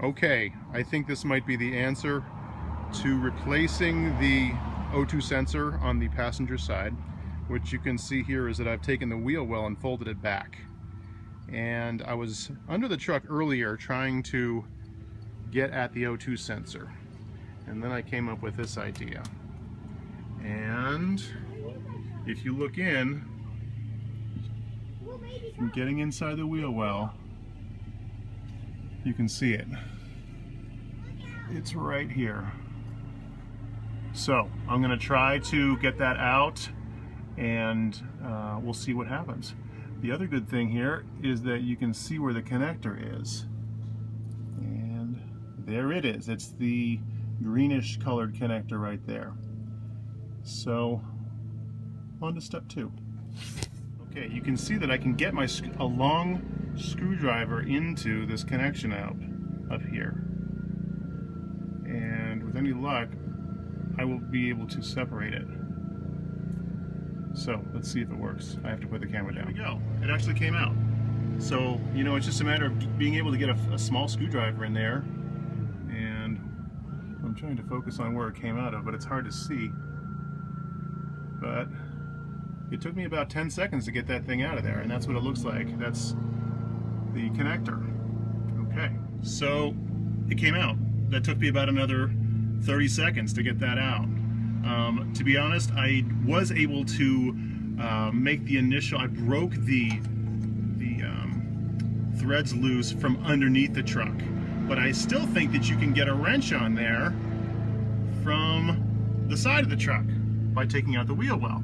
Okay, I think this might be the answer to replacing the O2 sensor on the passenger side. What you can see here is that I've taken the wheel well and folded it back. And I was under the truck earlier trying to get at the O2 sensor. And then I came up with this idea. And if you look in, from getting inside the wheel well, you can see it. It's right here. So I'm going to try to get that out, and we'll see what happens. The other good thing here is that you can see where the connector is. And there it is. It's the greenish colored connector right there. So on to step 2. Okay, you can see that I can get a long screwdriver into this connection out up here. And with any luck, I will be able to separate it. So let's see if it works. I have to put the camera down. There we go. It actually came out. So, you know, it's just a matter of being able to get a small screwdriver in there. And I'm trying to focus on where it came out of, but it's hard to see. But it took me about 10 seconds to get that thing out of there, and that's what it looks like. That's the connector. Okay, so it came out. That took me about another 30 seconds to get that out. To be honest, I was able to make the initial, I broke the threads loose from underneath the truck, but I still think that you can get a wrench on there from the side of the truck by taking out the wheel well.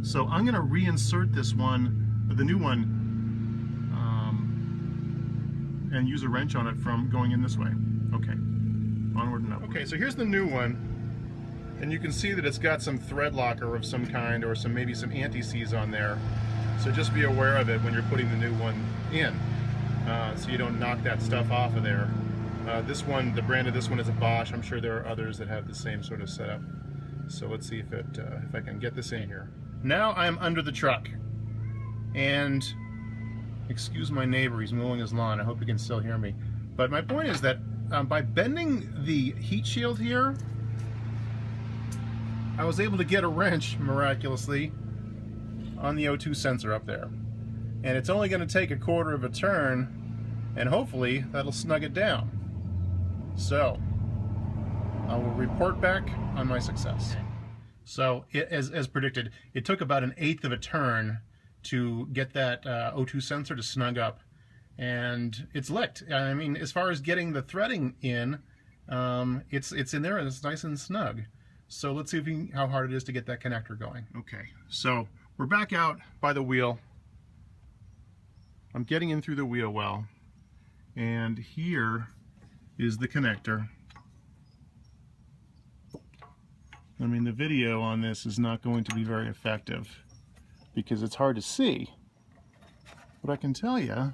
So I'm going to reinsert this one, the new one, and use a wrench on it from going in this way. Okay, onward and up. Okay, so here's the new one. And you can see that it's got some thread locker of some kind, or maybe some anti-seize on there. So just be aware of it when you're putting the new one in, so you don't knock that stuff off of there. This one, the brand of this one is a Bosch. I'm sure there are others that have the same sort of setup. So let's see if I can get this in here. Now I'm under the truck, and excuse my neighbor, he's mowing his lawn. I hope you can still hear me. But my point is that by bending the heat shield here, I was able to get a wrench, miraculously, on the O2 sensor up there. And it's only going to take a quarter of a turn, and hopefully that'll snug it down. So, I will report back on my success. So, as predicted, it took about 1/8 of a turn to get that O2 sensor to snug up. And it's licked. I mean, as far as getting the threading in, it's in there and it's nice and snug. So let's see how hard it is to get that connector going. Okay, so we're back out by the wheel. I'm getting in through the wheel well, and here is the connector. I mean, the video on this is not going to be very effective because it's hard to see, but I can tell you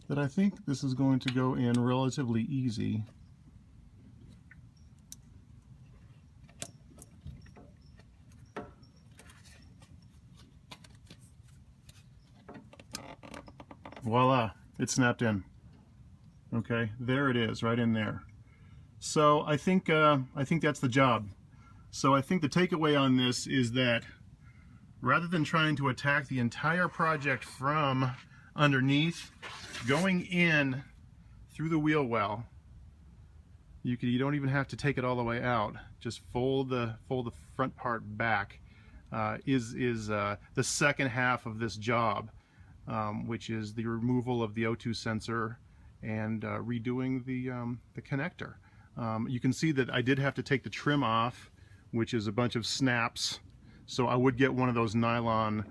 that I think this is going to go in relatively easy. Voila, it snapped in. Okay, there it is, right in there. So I think that's the job. So I think the takeaway on this is that rather than trying to attack the entire project from underneath, going in through the wheel well, you don't even have to take it all the way out. Just fold the front part back. Is the second half of this job. Which is the removal of the O2 sensor and redoing the connector. You can see that I did have to take the trim off, which is a bunch of snaps. So I would get one of those nylon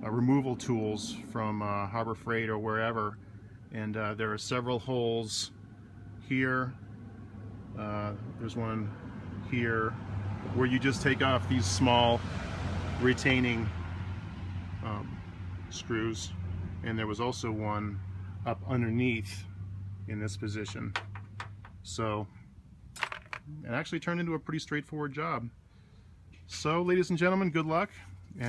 removal tools from Harbor Freight or wherever. And there are several holes here. There's one here where you just take off these small retaining screws, and there was also one up underneath in this position. So it actually turned into a pretty straightforward job. So ladies and gentlemen, good luck.